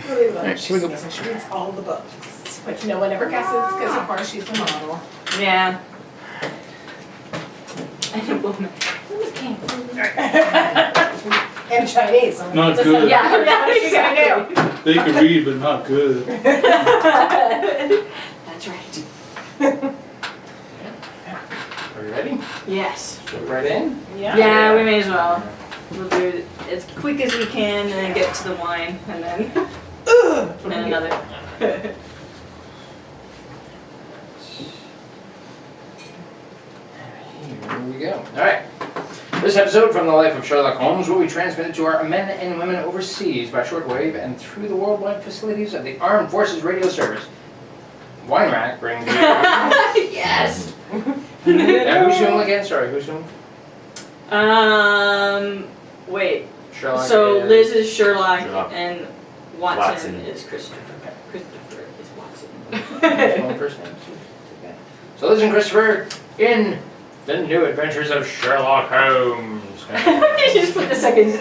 Really loves Alright, she here we go. sees and she reads all the books. Which no one ever guesses because of course she's a model. Yeah. And a woman. And Chinese. So Not just good. like, Yeah, what is she gonna do? They can read, but not good. That's right. Are you ready? Yes. Jump right in. Yeah, we may as well. We'll do it as quick as we can and then get to the wine and then and then another. Here we go. Alright. This episode from the life of Sherlock Holmes will be transmitted to our men and women overseas by shortwave and through the worldwide facilities of the Armed Forces Radio Service. Wine Rack brings you... Yes! Now, who's doing again? Sorry, who's doing? Wait. Sherlock So is... Liz is Sherlock, Sherlock. and Watson, Watson. is Christopher. Christopher is Watson. One first name. Okay. So Liz and Christopher in the new adventures of Sherlock Holmes. You just put the second.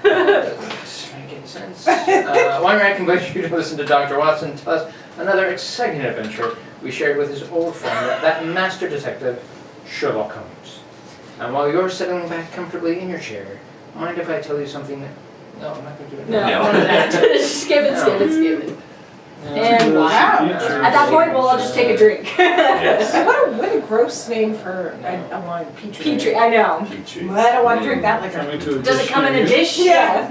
Doesn't make any sense. Wine Rack invites you to listen to Dr. Watson tell us another exciting adventure we shared with his old friend, that master detective, Sherlock Holmes. And while you're settling back comfortably in your chair, mind if I tell you something that... No, I'm not going to do it. No, No. none of that. Skip it, skip it, skip it. And wow. At that point, we'll all just take a drink. Yes. And what a gross name for a wine, Petri. Petri, I know. Petri. Well, I don't want to drink that liquor. Coming to a Does it dish come in near a you. dish? Yeah.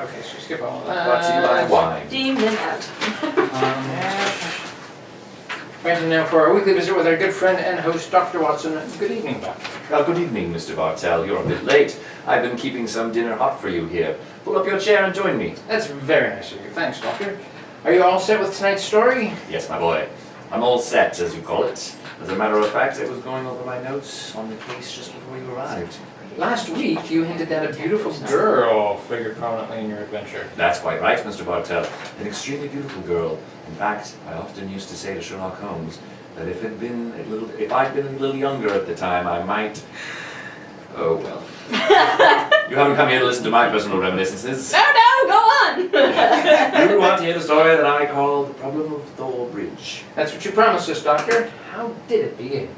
Okay, so skip all of that. Brought to you by wine. Deem them out. Imagine now for our weekly visit with our good friend and host, Dr. Watson. Good evening, Doctor. Well, good evening, Mr. Bartell. You're a bit late. I've been keeping some dinner hot for you here. Pull up your chair and join me. That's very nice of you. Thanks, Doctor. Are you all set with tonight's story? Yes, my boy. I'm all set, as you call it. As a matter of fact, I was going over my notes on the case just before you arrived. Last week, you hinted that a beautiful girl figured prominently in your adventure. That's quite right, Mr. Bartell. An extremely beautiful girl. In fact, I often used to say to Sherlock Holmes that if I'd been a little younger at the time, I might... Oh, well. You haven't come here to listen to my personal reminiscences. No, go on! You want to hear the story that I call the problem of Thor Bridge. That's what you promised us, Doctor. How did it begin?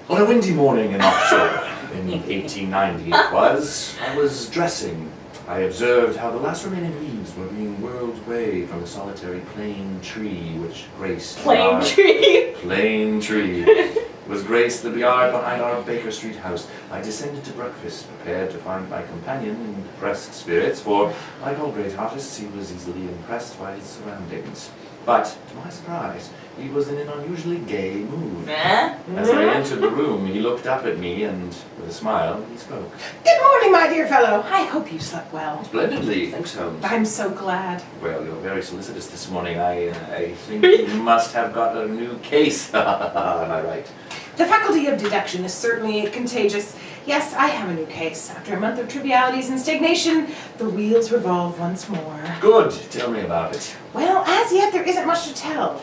On a windy morning in October, in 1890 it was, I was dressing. I observed how the last remaining leaves were being whirled away from a solitary plane tree which graced the Plain yard. tree. Plain tree. Was graced the yard behind our Baker Street house. I descended to breakfast, prepared to find my companion in depressed spirits, for, like all great artists, he was easily impressed by his surroundings. But, to my surprise, he was in an unusually gay mood. As I entered the room, he looked up at me and, with a smile, he spoke. Good morning, my dear fellow. I hope you slept well. Splendidly, thanks, Holmes. I'm so glad. Well, you're very solicitous this morning. I think you must have got a new case. Am I right? The faculty of deduction is certainly contagious. Yes, I have a new case. After a month of trivialities and stagnation, the wheels revolve once more. Good. Tell me about it. Well, as yet, there isn't much to tell.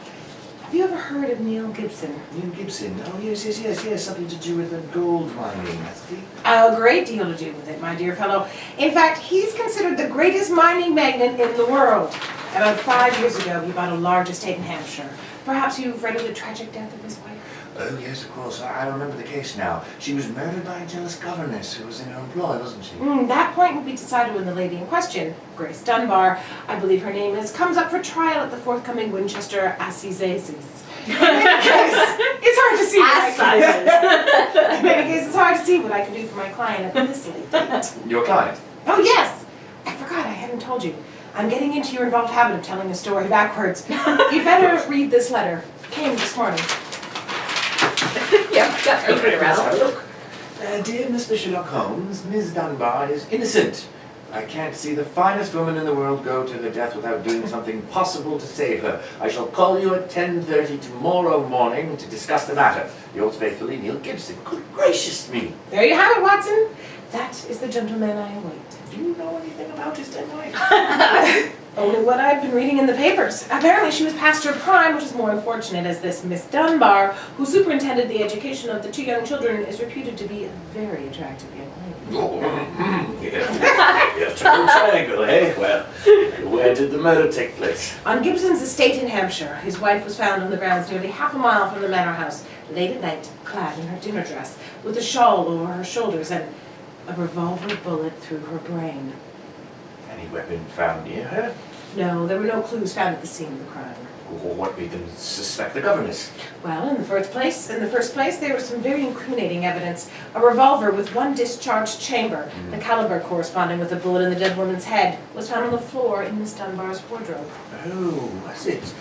Have you ever heard of Neil Gibson? Neil Gibson. Oh, yes. Something to do with the gold mining, has he? A great deal to do with it, my dear fellow. In fact, he's considered the greatest mining magnate in the world. About 5 years ago, he bought a large estate in Hampshire. Perhaps you've read of the tragic death of his wife? Oh, yes, of course. I remember the case now. She was murdered by a jealous governess who was in her employ, wasn't she? That point will be decided when the lady in question, Grace Dunbar, I believe her name is, comes up for trial at the forthcoming Winchester Assizes. In any case, it's hard to see what I can do. In any case, it's hard to see what I can do for my client at this late date. Your client? Oh, yes! I forgot, I hadn't told you. I'm getting into your involved habit of telling a story backwards. You'd better read this letter. Came this morning. Yep, open it Let's have a around. look. Dear Mr. Sherlock Holmes, Miss Dunbar is innocent. I can't see the finest woman in the world go to her death without doing something possible to save her. I shall call you at 10:30 tomorrow morning to discuss the matter. Yours faithfully, Neil Gibson. Good gracious me! There you have it, Watson. That is the gentleman I await. Do you know anything about his dead wife? Only what I've been reading in the papers. Apparently she was past her prime, which is more unfortunate as this Miss Dunbar, who superintended the education of the two young children, is reputed to be a very attractive young lady. Yeah, triangle, eh? Well, where did the murder take place? On Gibson's estate in Hampshire, his wife was found on the grounds nearly half a mile from the manor house, late at night, clad in her dinner dress, with a shawl over her shoulders and a revolver bullet through her brain. Any weapon found near her? No, there were no clues found at the scene of the crime. What made them suspect the governess? Well, in the first place, there was some very incriminating evidence. A revolver with one discharged chamber, the caliber corresponding with the bullet in the dead woman's head, was found on the floor in Miss Dunbar's wardrobe. Oh, was it?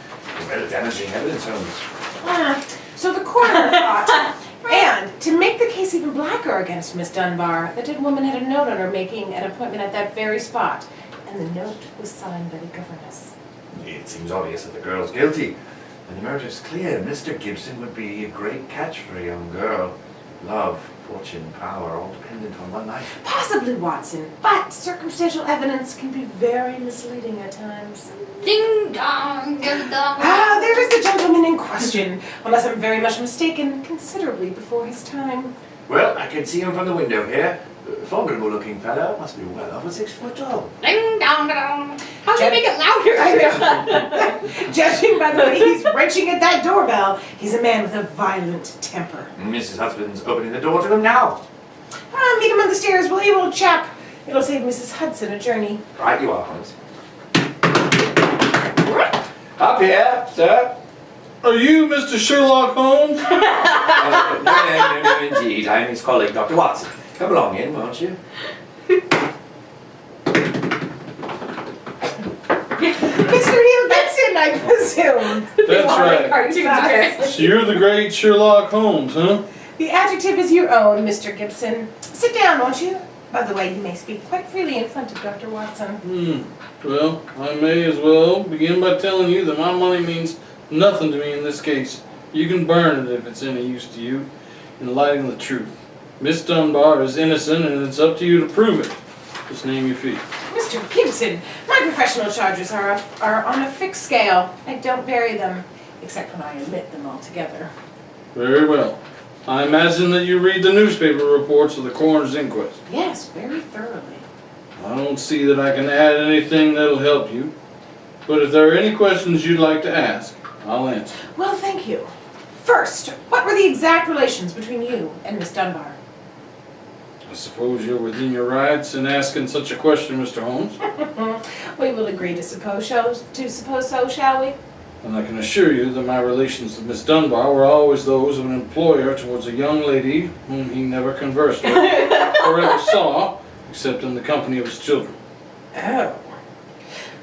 Rather damaging evidence, Holmes. So the coroner thought, and to make the case even blacker against Miss Dunbar, the dead woman had a note on her making an appointment at that very spot, and the note was signed by the governess. It seems obvious that the girl's guilty. And the murder's clear. Mr. Gibson would be a great catch for a young girl. Love, fortune, power, all dependent on one life. Possibly, Watson, but circumstantial evidence can be very misleading at times. Ding dong, ding dong. There is the gentleman in question, unless I'm very much mistaken, considerably before his time. Well, I can see him from the window here. Formidable looking fellow. Must be well over 6 foot tall. Ding dong dong. How do you make it louder? I know. Judging by the way he's wrenching at that doorbell, he's a man with a violent temper. Mrs. Husband's opening the door to him now. Meet him on the stairs, will you, old chap? It'll save Mrs. Hudson a journey. Right you are, Holmes. Up here, sir. Are you Mr. Sherlock Holmes? No, indeed. I am his colleague, Dr. Watson. Come along in, won't you? Mr. Neil Benson, I presume. That's right. Cartoons appear. So you're the great Sherlock Holmes, huh? The adjective is your own, Mr. Gibson. Sit down, won't you? By the way, you may speak quite freely in front of Dr. Watson. Well, I may as well begin by telling you that my money means nothing to me in this case. You can burn it if it's any use to you in light of the truth. Miss Dunbar is innocent and it's up to you to prove it. Just name your fee. Mr. Gibson, my professional charges are on a fixed scale. I don't vary them, except when I omit them altogether. Very well. I imagine that you read the newspaper reports of the coroner's inquest. Yes, very thoroughly. I don't see that I can add anything that'll help you. But if there are any questions you'd like to ask, I'll answer. Well, thank you. First, what were the exact relations between you and Miss Dunbar? I suppose you're within your rights in asking such a question, Mr. Holmes. We will agree to suppose so, shall we? And I can assure you that my relations with Miss Dunbar were always those of an employer towards a young lady whom he never conversed with or ever saw, except in the company of his children. Oh.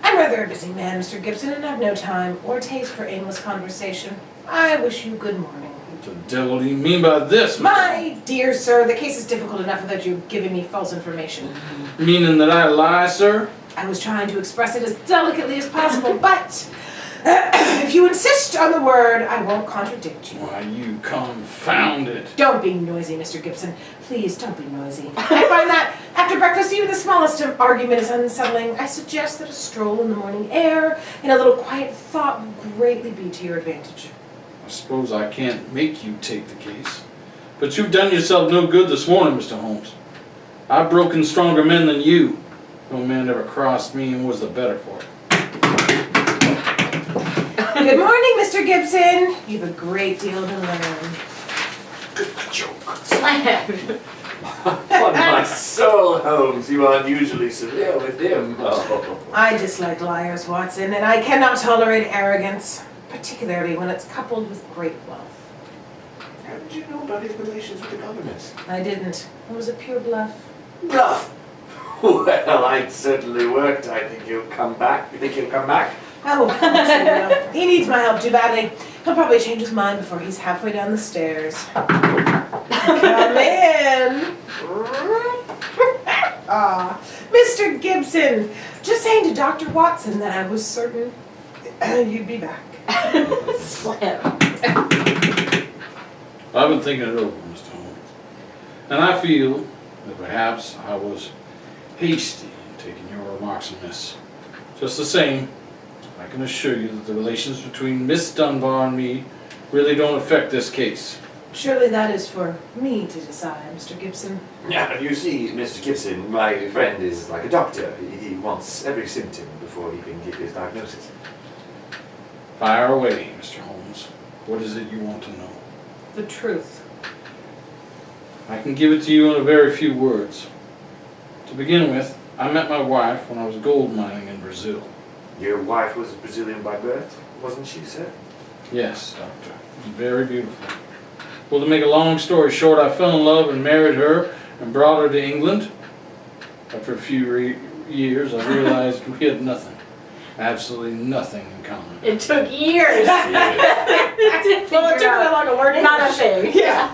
I'm rather a busy man, Mr. Gibson, and I've no time or taste for aimless conversation. I wish you good morning. What the devil do you mean by this, Mr. My dear sir, the case is difficult enough without you giving me false information. Meaning that I lie, sir? I was trying to express it as delicately as possible, but if you insist on the word, I won't contradict you. Why, you confounded. Don't be noisy, Mr. Gibson. Please, don't be noisy. I find that after breakfast, even the smallest argument is unsettling. I suggest that a stroll in the morning air and a little quiet thought will greatly be to your advantage. I suppose I can't make you take the case. But you've done yourself no good this morning, Mr. Holmes. I've broken stronger men than you. No man ever crossed me and was the better for it. Good morning, Mr. Gibson. You've a great deal to learn. Good joke. Slam. On my soul, Holmes, you are unusually severe with him. Oh. I dislike liars, Watson, and I cannot tolerate arrogance, particularly when it's coupled with great wealth. How did you know about his relations with the governess? I didn't. It was a pure bluff. Bluff! Well, it certainly worked. I think he'll come back. You think he'll come back? Oh, honestly, no. He needs my help too badly. He'll probably change his mind before he's halfway down the stairs. Come in. Mr. Gibson, just saying to Dr. Watson that I was certain you'd be back. Slam. I've been thinking it over, Mr. Holmes. And I feel that perhaps I was hasty in taking your remarks amiss. Just the same, I can assure you that the relations between Miss Dunbar and me really don't affect this case. Surely that is for me to decide, Mr. Gibson. Yeah, you see, Mr. Gibson, my friend is like a doctor. He wants every symptom before he can give his diagnosis. Fire away, Mr. Holmes. What is it you want to know? The truth. I can give it to you in a very few words. To begin with, I met my wife when I was gold mining in Brazil. Your wife was Brazilian by birth, wasn't she, sir? Yes, Doctor. Very beautiful. Well, to make a long story short, I fell in love and married her and brought her to England. After a few years, I realized we had nothing. Absolutely nothing in common. It took years. Well, it took that long to learn English. Not a thing. Yeah.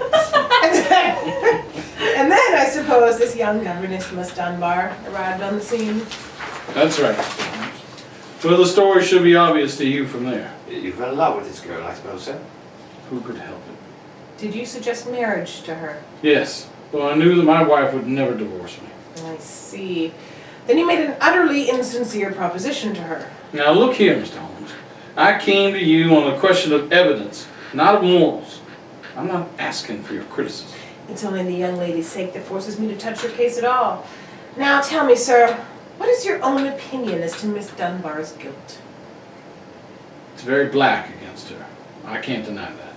And then I suppose this young governess, Miss Dunbar, arrived on the scene. That's right, Mr. Holmes. Well, the story should be obvious to you from there. You fell in love with this girl, I suppose, sir? Who could help it? Did you suggest marriage to her? Yes, though I knew that my wife would never divorce me. I see. Then you made an utterly insincere proposition to her. Now look here, Mr. Holmes. I came to you on a question of evidence, not of morals. I'm not asking for your criticism. It's only the young lady's sake that forces me to touch your case at all. Now tell me, sir, what is your own opinion as to Miss Dunbar's guilt? It's very black against her. I can't deny that.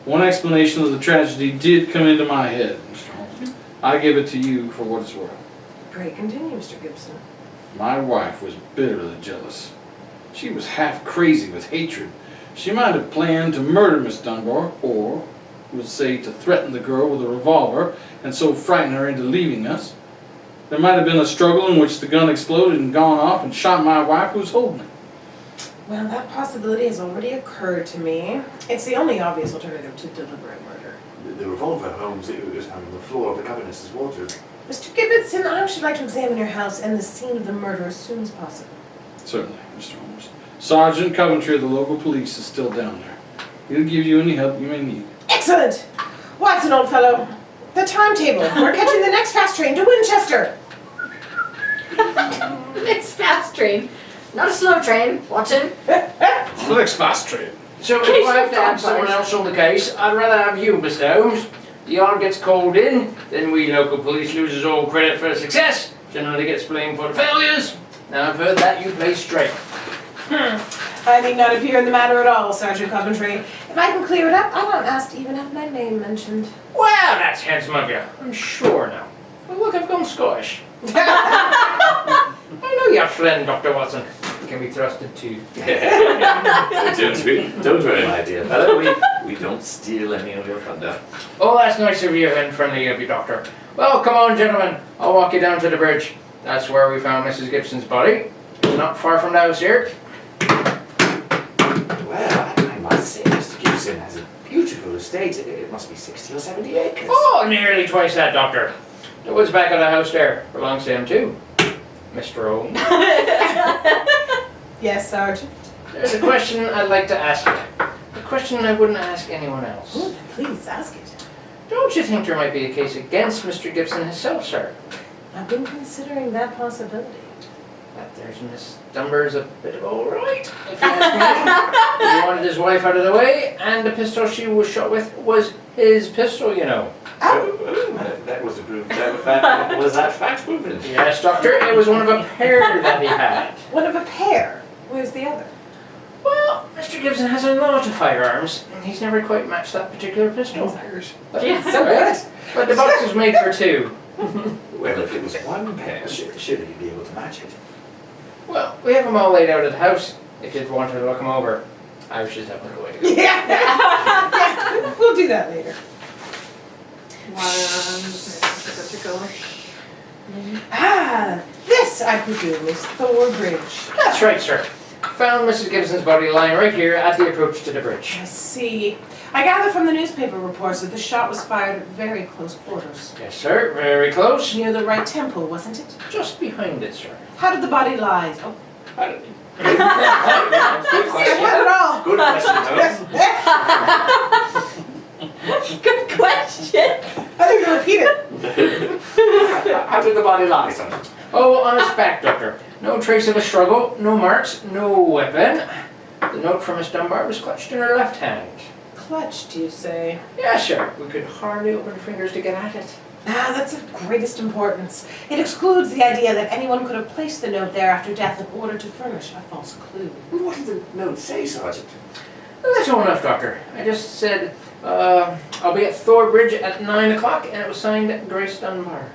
One explanation of the tragedy did come into my head, Mr. Holmes. I give it to you for what it's worth. Pray continue, Mr. Gibson. My wife was bitterly jealous. She was half crazy with hatred. She might have planned to murder Miss Dunbar, or, we'll say, to threaten the girl with a revolver and so frighten her into leaving us. There might have been a struggle in which the gun exploded and gone off and shot my wife who was holding it. Well, that possibility has already occurred to me. It's the only obvious alternative to deliberate murder. The revolver, Holmes, it was found on the floor of the governess's wardrobe. Mr. Gibson, I should like to examine your house and the scene of the murder as soon as possible. Certainly, Mr. Holmes. Sergeant Coventry of the local police is still down there. He'll give you any help you may need. Excellent! Watson, old fellow, the timetable. We're catching the next fast train to Winchester. Next fast train. Not a slow train, Watson. The next fast train. So if Case I have of to have vampires. someone else on the case, I'd rather have you, Mr. Holmes. The yard gets called in, then we local police loses all credit for success, generally gets blamed for the failures. Now I've heard that you play straight. I need not appear in the matter at all, Sergeant Coventry. If I can clear it up, I won't ask to even have my name mentioned. Well, that's handsome of you. I'm sure now. Well, look, I've gone Scottish. I know your friend, Dr. Watson. He can be trusted too. Don't worry, my dear fellow. We don't steal any of your thunder. Oh, that's nice of you and friendly of you, Doctor. Well, come on, gentlemen. I'll walk you down to the bridge. That's where we found Mrs. Gibson's body. It's not far from the house here. Well, I must say, Mr. Gibson has a beautiful estate. It must be 60 or 70 acres. Oh, nearly twice that, Doctor. The woods back of the house there belongs to him too, Mr. Holmes. Yes, Sergeant. There's a question I'd like to ask you. A question I wouldn't ask anyone else. Ooh, please ask it. Don't you think there might be a case against Mr. Gibson himself, sir? I've been considering that possibility. But there's Miss Dunbar's a bit of all right, if you ask me. He wanted his wife out of the way, and the pistol she was shot with was his pistol, you know. That was a proof. Was that fact proven? Yes, Doctor, it was one of a pair that he had. One of a pair. Where's the other? Well, Mr. Gibson has a lot of firearms, and he's never quite matched that particular pistol. Irish. But, So good. but the box was made for two. Well, if it was one pair, surely you'd be able to match it. Well, we have them all laid out at the house, if you'd want to look them over. I was just having a way to go. Yeah. We'll do that later. This, I presume, is Thor Bridge. That's right, sir. Found Mrs. Gibson's body lying right here at the approach to the bridge. I see. I gather from the newspaper reports that the shot was fired at very close quarters. Yes, sir. Very close. Near the right temple, wasn't it? Just behind it, sir. How did the body lie? Oh, Good yeah, question. not at all. Good question, Holmes. Good question. I think you repeat it. How did the body lie, sir? Oh, on its back, Doctor. No trace of a struggle, no marks, no weapon. The note from Miss Dunbar was clutched in her left hand. clutched, you say? Yeah, sure. We could hardly open our fingers to get at it. Ah, that's of greatest importance. It excludes the idea that anyone could have placed the note there after death in order to furnish a false clue. What did the note say, Sergeant? Well, that's all enough, Doctor. I just said, I'll be at Thor Bridge at 9 o'clock, and it was signed Grace Dunbar.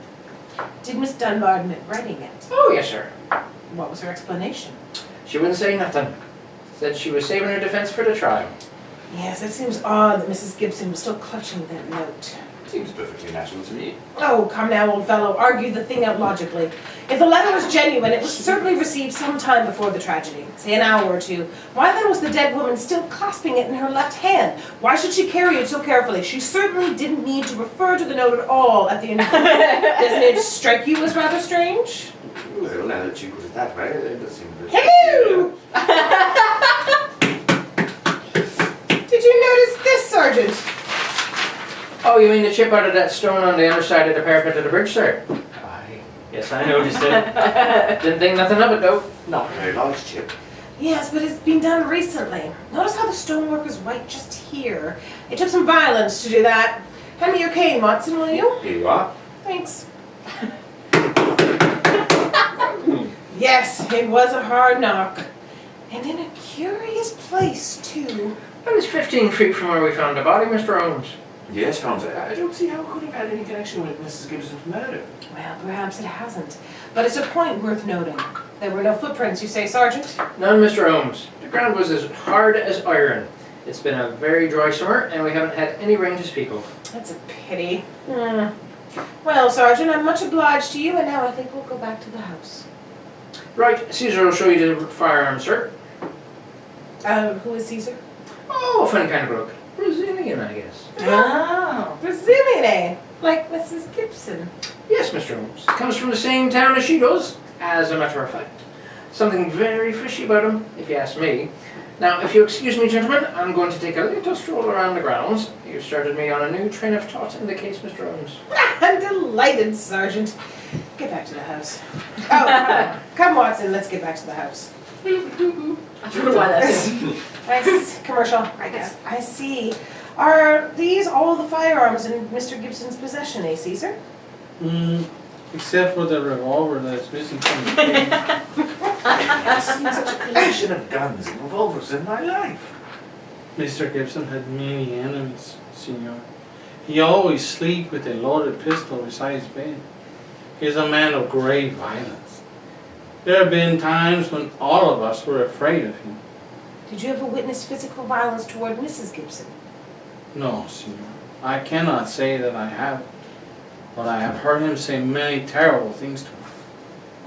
Did Miss Dunbar admit writing it? Oh, yes, sir. What was her explanation? She wouldn't say nothing. Said she was saving her defense for the trial. Yes, it seems odd that Mrs. Gibson was still clutching that note. Seems perfectly natural to me. Oh, come now, old fellow, argue the thing out logically. If the letter was genuine, it was certainly received some time before the tragedy, say an hour or two. Why then was the dead woman still clasping it in her left hand? Why should she carry it so carefully? She certainly didn't need to refer to the note at all at the end. Doesn't it strike you as rather strange? Well, now that you put it that way, it does seem a bit... Hello! Did you notice this, Sergeant? Oh, you mean the chip out of that stone on the other side of the parapet of the bridge, sir? Aye. Yes, I noticed it. Didn't think nothing of it, though. Not a very large chip. Yes, but it's been done recently. Notice how the stonework is white just here. It took some violence to do that. Hand me your cane, Watson, will you? Here you are. Thanks. Yes, it was a hard knock. And in a curious place, too. That was 15 feet from where we found the body, Mr. Holmes. Yes, Holmes. I don't see how it could have had any connection with Mrs. Gibson's murder. Well, perhaps it hasn't. But it's a point worth noting. There were no footprints, you say, Sergeant? None, Mr. Holmes. The ground was as hard as iron. It's been a very dry summer, and we haven't had any rain to speak of. That's a pity. Well, Sergeant, I'm much obliged to you, and now I think we'll go back to the house. Right, Caesar will show you the firearm, sir. Who is Caesar? Oh, a funny kind of bloke. Brazilian, I guess. Oh, Brazilian, eh? Like Mrs. Gibson. Yes, Mr. Holmes. Comes from the same town as she does, as a matter of fact. Something very fishy about him, if you ask me. Now, if you excuse me, gentlemen, I'm going to take a little stroll around the grounds. You've started me on a new train of thought in the case, Mr. Holmes. I'm delighted, Sergeant. Get back to the house. Oh, come, Watson, let's get back to the house. I don't know why that's Nice commercial, I guess. I see. Are these all the firearms in Mr. Gibson's possession, eh, Caesar? Except for the revolver that's missing from the case. I've never seen such a collection of guns and revolvers in my life. Mr. Gibson had many enemies, Senor. He always sleep with a loaded pistol beside his bed. He is a man of great violence. There have been times when all of us were afraid of him. Did you ever witness physical violence toward Mrs. Gibson? No, Senor. I cannot say that I have, but I have heard him say many terrible things to her.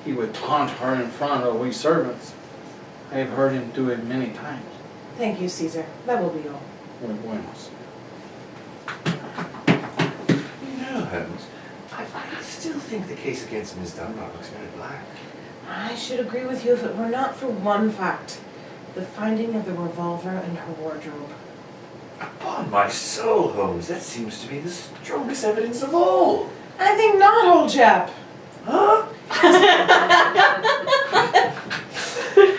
He would taunt her in front of we servants. I have heard him do it many times. Thank you, Caesar. That will be all. Muy buenos. You know, Holmes, I still think the case against Miss Dunbar looks very black. I should agree with you if it were not for one fact. The finding of the revolver in her wardrobe. Upon my soul, Holmes, that seems to be the strongest evidence of all. I think not, old chap. Huh?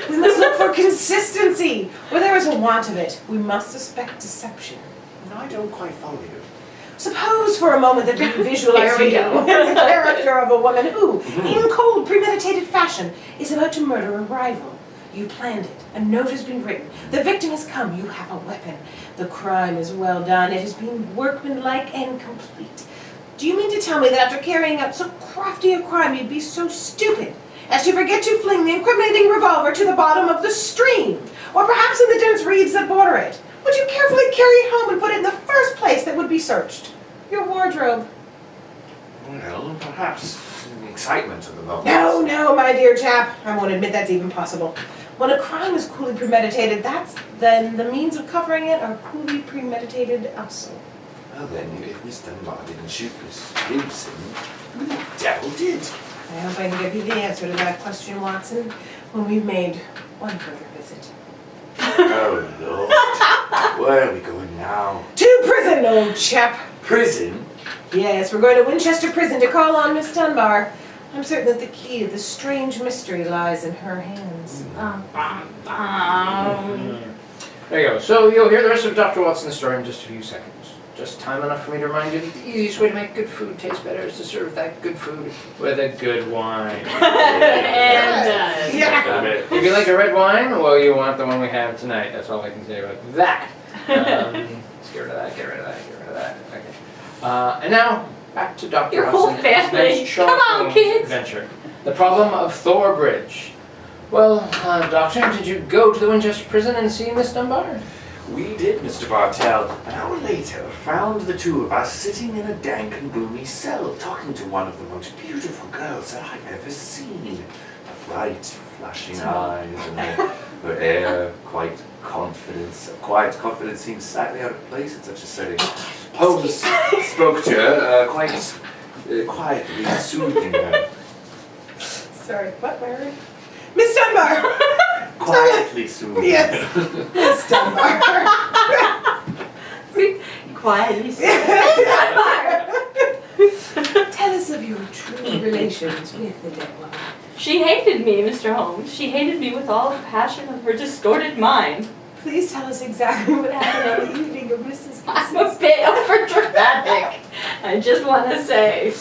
We must look for consistency. Where there is a want of it, we must suspect deception. I don't quite follow you. Suppose for a moment that we visualize Here we you go. as the character of a woman who, in cold, premeditated fashion, is about to murder a rival. You planned it. A note has been written. The victim has come. You have a weapon. The crime is well done. It has been workmanlike and complete. Do you mean to tell me that after carrying out so crafty a crime, you'd be so stupid as to forget to fling the incriminating revolver to the bottom of the stream, or perhaps in the dense reeds that border it? Would you carefully carry it home and put it in the first place that would be searched? Your wardrobe. Well, perhaps in the excitement of the moment. No, no, my dear chap. I won't admit that's even possible. When a crime is coolly premeditated, then the means of covering it are coolly premeditated also. Well then, if Miss Dunbar didn't shoot Miss Gibson, who the devil did? I hope I can give you the answer to that question, Watson, when we've made one further visit. Oh Lord, where are we going now? To prison, old chap! Prison? Yes, we're going to Winchester Prison to call on Miss Dunbar. I'm certain that the key to this strange mystery lies in her hands. There you go. So you'll hear the rest of Dr. Watson's story in just a few seconds. Just time enough for me to remind you that the easiest way to make good food taste better is to serve that good food with a good wine. And Yeah. If you like a red wine, well, you want the one we have tonight. That's all I can say about that. Let's get rid of that, get rid of that, get rid of that. Okay. And now, back to Dr. Your whole Watson's family. next Sherlock Come on, Holmes kids. adventure. The problem of Thor Bridge. Well, Doctor, did you go to the Winchester prison and see Miss Dunbar? We did, Mr. Bartell. An hour later, found the two of us sitting in a dank and gloomy cell, talking to one of the most beautiful girls that I've ever seen. Bright, flashing eyes, and her air, quiet confidence seems slightly out of place in such a setting. Holmes spoke to her, quite quietly, soothing her. Sorry, what word? Miss Dunbar! Quietly soothing her. Yes. Miss Dunbar. quietly. Tell us of your true relations with the dead one. She hated me, Mr. Holmes. She hated me with all the passion of her distorted mind. Please tell us exactly what happened on the evening of Mrs. I'm a bit overdramatic, I just want to say.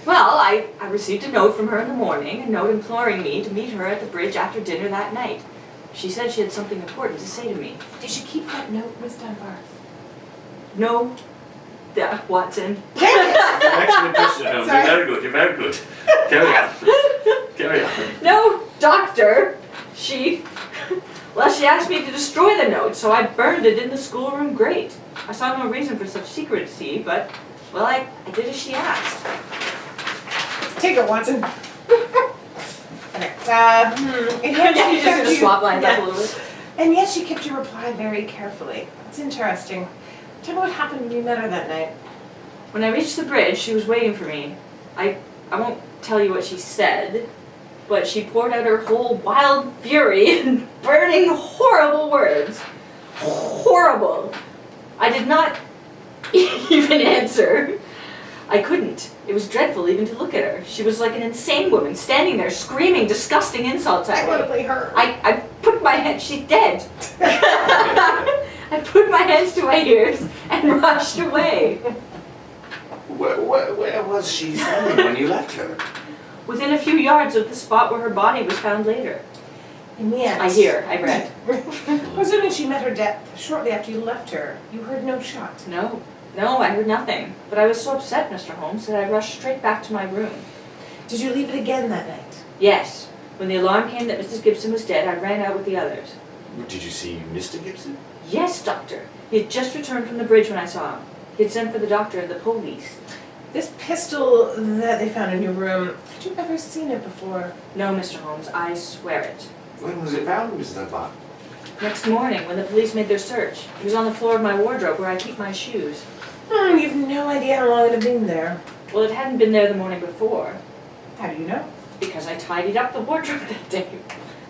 Well, I received a note from her in the morning, a note imploring me to meet her at the bridge after dinner that night. She said she had something important to say to me. Did you keep that note, Miss Dunbar? No, Watson. Excellent question, Holmes. You're very good. You're very good. Carry on. Carry on. No, doctor. She asked me to destroy the note, so I burned it in the schoolroom grate. I saw no reason for such secrecy, but, well, I did as she asked. Take it, Watson. Okay. And yet Yeah, she you just kept gonna you- swap lines up a yeah. little bit. And yet she kept your reply very carefully. It's interesting. Tell me what happened when you met her that night. When I reached the bridge, she was waiting for me. I won't tell you what she said, but she poured out her whole wild fury in burning, horrible words. Horrible. I did not even answer. I couldn't. It was dreadful even to look at her. She was like an insane woman, standing there screaming disgusting insults I at want to me. play her. I put my head, she's dead. I put my hands to my ears and rushed away. Where was she standing when you left her? Within a few yards of the spot where her body was found later. And yet. I read. Presuming she met her death shortly after you left her, you heard no shot. No, I heard nothing. But I was so upset, Mr. Holmes, that I rushed straight back to my room. Did you leave it again that night? Yes. When the alarm came that Mrs. Gibson was dead, I ran out with the others. Did you see Mr. Gibson? Yes, doctor. He had just returned from the bridge when I saw him. He had sent for the doctor and the police. This pistol that they found in your room, had you ever seen it before? No, Mr. Holmes, I swear it. When was it found, Mrs. Dunbar? Next morning, when the police made their search, it was on the floor of my wardrobe where I keep my shoes. You've no idea how long it had been there. Well, it hadn't been there the morning before, How do you know? because I tidied up the wardrobe that day.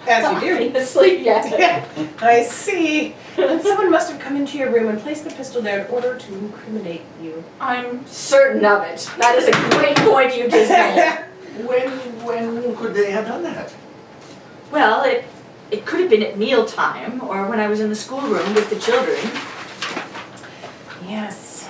As you do. Obviously, yes. Yeah, I see. And someone must have come into your room and placed the pistol there in order to incriminate you. I'm certain of it. That is a great point you just made. When could they have done that? Well, it could have been at mealtime, or when I was in the schoolroom with the children. Yes.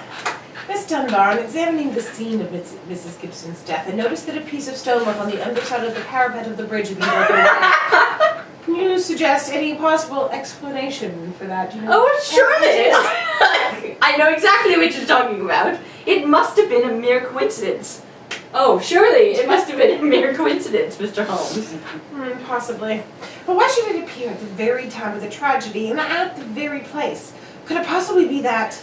Miss Dunbar, in examining the scene of Mrs. Gibson's death, I noticed that a piece of stonework on the underside of the parapet of the bridge had been broken away. Can you suggest any possible explanation for that? Do you know? Oh, sure it is! I know exactly what you're talking about. It must have been a mere coincidence. Oh, surely it must have been a mere coincidence, Mr. Holmes. Possibly. But why should it appear at the very time of the tragedy and at the very place? Could it possibly be that?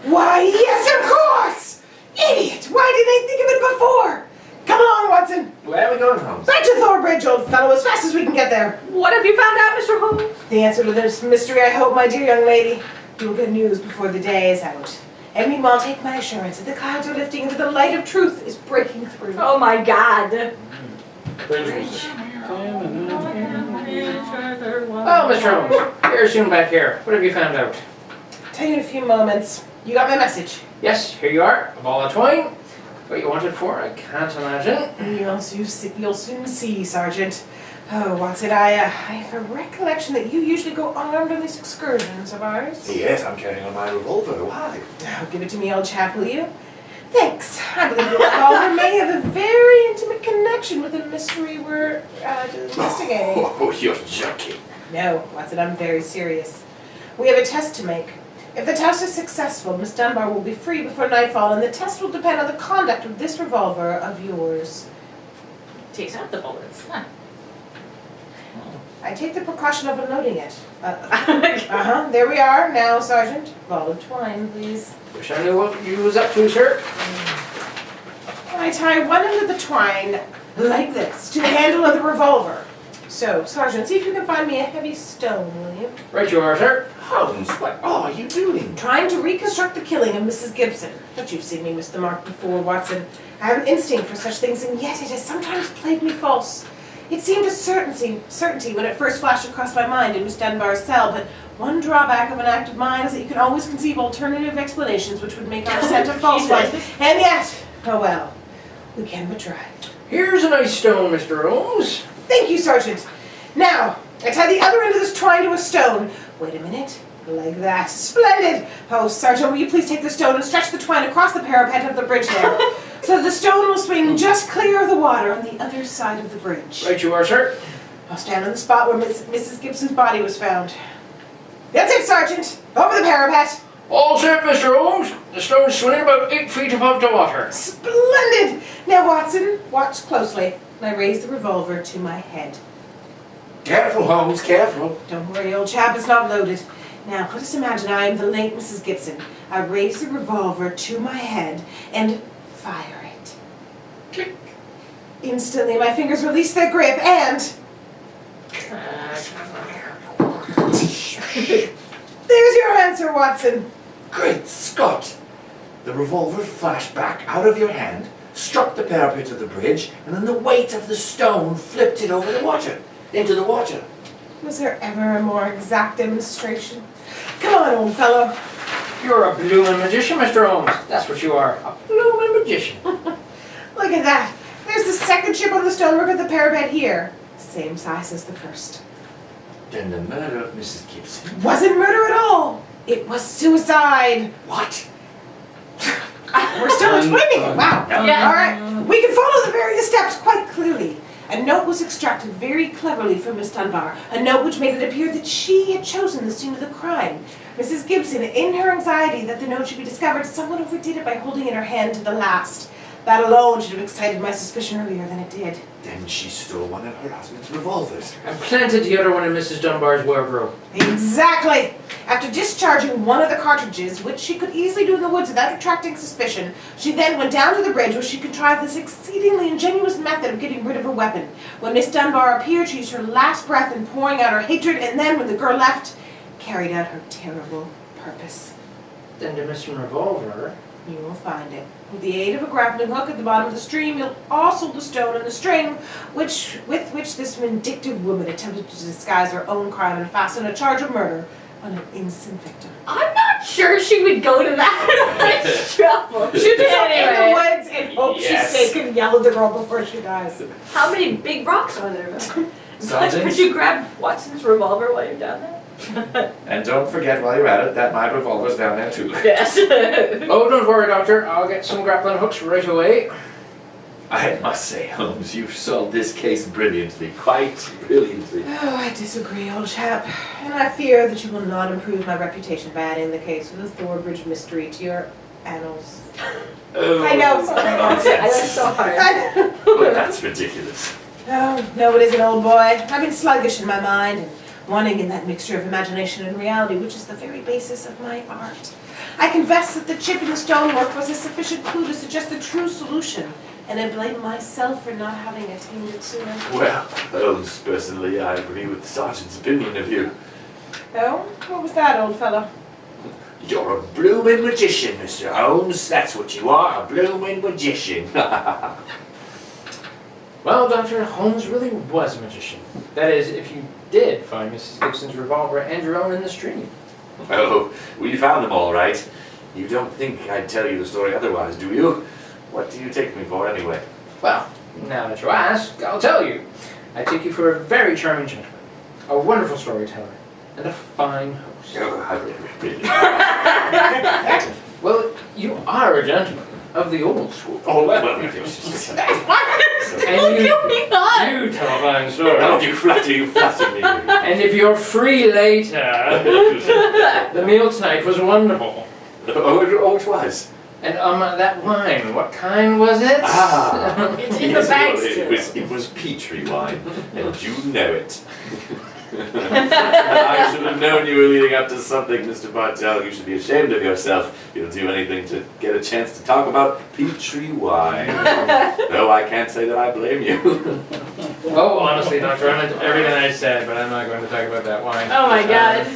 Why, yes, of course! Idiot! Why didn't I think of it before? Come along, Watson. Where are we going, Holmes? Back to Thor Bridge, old fellow, as fast as we can get there. What have you found out, Mr. Holmes? The answer to this mystery, I hope, my dear young lady. You will get news before the day is out. And meanwhile, take my assurance that the clouds are lifting and that the light of truth is breaking through. Oh my God. Oh, Mr. Holmes, you're soon back here. What have you found out? Tell you in a few moments. You got my message. Yes, here you are, a ball of twine. What you want it for, I can't imagine. You'll soon see, Sergeant. Oh, Watson, I have a recollection that you usually go armed on these excursions of ours. Yes, I'm carrying on my revolver. Why? Oh, give it to me, old chap, will you? Thanks. I believe the revolver may have a very intimate connection with the mystery we're investigating. Oh, you're joking. No, Watson, I'm very serious. We have a test to make. If the test is successful, Miss Dunbar will be free before nightfall, and the test will depend on the conduct of this revolver of yours. Takes out the bullets. Huh. I take the precaution of unloading it. There we are. Now, Sergeant, ball of twine, please. Wish I knew what you was up to, sir. I tie one end of the twine like this to the handle of the revolver. So, Sergeant, see if you can find me a heavy stone, will you? Right you are, sir. Holmes, what are you doing? Trying to reconstruct the killing of Mrs. Gibson. But you've seen me miss the mark before, Watson. I have an instinct for such things, and yet it has sometimes played me false. It seemed a certainty when it first flashed across my mind in Miss Dunbar's cell, but one drawback of an active mind is that you can always conceive alternative explanations which would make our scent a false one. And yet, oh well, we can but try. Here's a nice stone, Mr. Holmes. Thank you, Sergeant. Now, I tie the other end of this twine to a stone. Wait a minute. Like that. Splendid! Oh, Sergeant, will you please take the stone and stretch the twine across the parapet of the bridge there, so that the stone will swing just clear of the water on the other side of the bridge. Right you are, sir. I'll stand on the spot where Mrs. Gibson's body was found. That's it, Sergeant! Over the parapet! All set, Mr. Holmes. The stone's swimming about 8 feet above the water. Splendid! Now, Watson, watch closely. I raise the revolver to my head. Careful, Holmes, careful. Don't worry, old chap, it's not loaded. Now, let us imagine I am the late Mrs. Gibson. I raise the revolver to my head and fire it. Click. Instantly, my fingers release their grip and... There's your answer, Watson. Great Scott! The revolver flashed back out of your hand, struck the parapet of the bridge, and then the weight of the stone flipped it over the water, into the water. Was there ever a more exact demonstration? Come on, old fellow. You're a bloomin' magician, Mr. Holmes. That's what you are, a bloomin' magician. Look at that. There's the second chip on the stonework of the parapet here. Same size as the first. Then the murder of Mrs. Gibson. Wasn't murder at all. It was suicide. What? We're still explaining it. Wow. Yeah. All right. We can follow the various steps quite clearly. A note was extracted very cleverly from Miss Dunbar. A note which made it appear that she had chosen the scene of the crime. Mrs. Gibson, in her anxiety that the note should be discovered, somewhat overdid it by holding in her hand to the last. That alone should have excited my suspicion earlier than it did. Then she stole one of her husband's revolvers. And planted the other one in Mrs. Dunbar's wardrobe. Exactly! After discharging one of the cartridges, which she could easily do in the woods without attracting suspicion, she then went down to the bridge where she contrived this exceedingly ingenious method of getting rid of her weapon. When Miss Dunbar appeared, she used her last breath in pouring out her hatred, and then, when the girl left, carried out her terrible purpose. Then the missing revolver. You will find it. With the aid of a grappling hook at the bottom of the stream, you'll also the stone and the string, with which this vindictive woman attempted to disguise her own crime and fasten a charge of murder on an innocent victim. I'm not sure she would go to that much trouble. Shoot herself in the Anyway, woods and hope Yes. she's safe and yell at the girl before she dies. how many big rocks are there? Sergeant? Could you grab Watson's revolver while you're down there? And don't forget while you're at it that my revolver's down there too. Yes. Oh, don't worry, Doctor. I'll get some grappling hooks right away. I must say, Holmes, you've solved this case brilliantly, quite brilliantly. Oh, I disagree, old chap. And I fear that you will not improve my reputation by adding the case of the Thor Bridge mystery to your annals. Oh, I know. I worked so hard. Well, that's ridiculous. Oh, no, it isn't, old boy. I've been sluggish in my mind and wanting in that mixture of imagination and reality, which is the very basis of my art. I confess that the chip in the stonework was a sufficient clue to suggest the true solution, and I blame myself for not having attained it sooner. Well, Holmes, personally, I agree with the sergeant's opinion of you. Oh? What was that, old fellow? You're a blooming magician, Mr. Holmes. That's what you are, a blooming magician. Well, Dr. Holmes really was a magician. That is, if you did find Mrs. Gibson's revolver and your own in the stream. Oh, we found them all right. You don't think I'd tell you the story otherwise, do you? What do you take me for, anyway? Well, now that you ask, I'll tell you. I take you for a very charming gentleman, a wonderful storyteller, and a fine host. Oh, I really. Well, you are a gentleman of the old school. Oh, well, And you do tell a fine story. no, you flatter me. And if you're free later, the meal tonight was wonderful. Oh, it was. And that wine, what kind was it? Ah, It's in the bag still. it was peachy wine, and you know it. I should have known you were leading up to something, Mr. Bartell. You should be ashamed of yourself. You'll do anything to get a chance to talk about peachy wine. No, I can't say that I blame you. Oh, honestly, Doctor, I meant everything I said, but I'm not going to talk about that wine. Oh my god.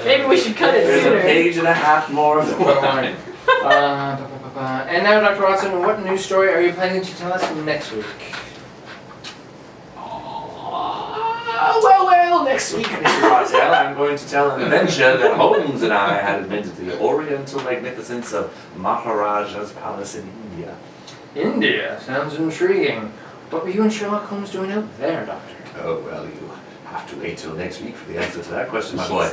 Maybe we should cut it There's sooner. a page and a half more of the wine. And now, Dr. Watson, what news story are you planning to tell us next week? Well, next week, Mr. Bartell, I'm going to tell an adventure that Holmes and I had amid the oriental magnificence of Maharaja's palace in India. India sounds intriguing. What were you and Sherlock Holmes doing out there, Doctor? Oh, well, you have to wait till next week for the answer to that question, my boy.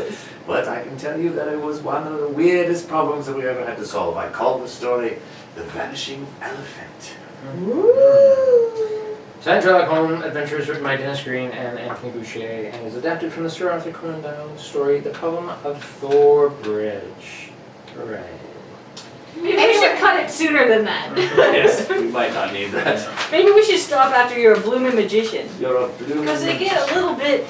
But I can tell you that it was one of the weirdest problems that we ever had to solve. I called the story The Vanishing Elephant. Signed Sherlock Holmes, Adventures written by Dennis Green and Anthony Boucher, and is adapted from the Sir Arthur Conan Doyle story, The Problem of Thor Bridge. Hooray. Maybe we should cut it sooner than that. Yes, we might not need that. Maybe we should stop after you're a blooming magician. You're a blue. Because they get a little bit.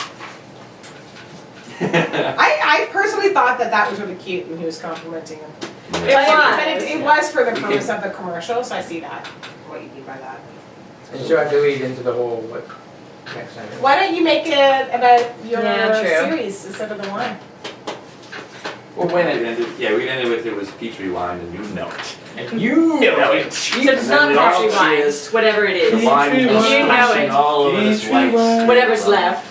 I personally thought that was really cute when he was complimenting him. But it was for the purpose of the commercial, so I see that. What you mean by that. And so I have to lead into the whole, what, next time? Why don't you make it about your Yeah, true. series instead of the wine? Well, when it we ended with it was peachy wine, and you know it. and you know it. So it's not we all country wine, cheers. it's whatever it The is. wine You was know splashing it. all over this white. Whatever's left.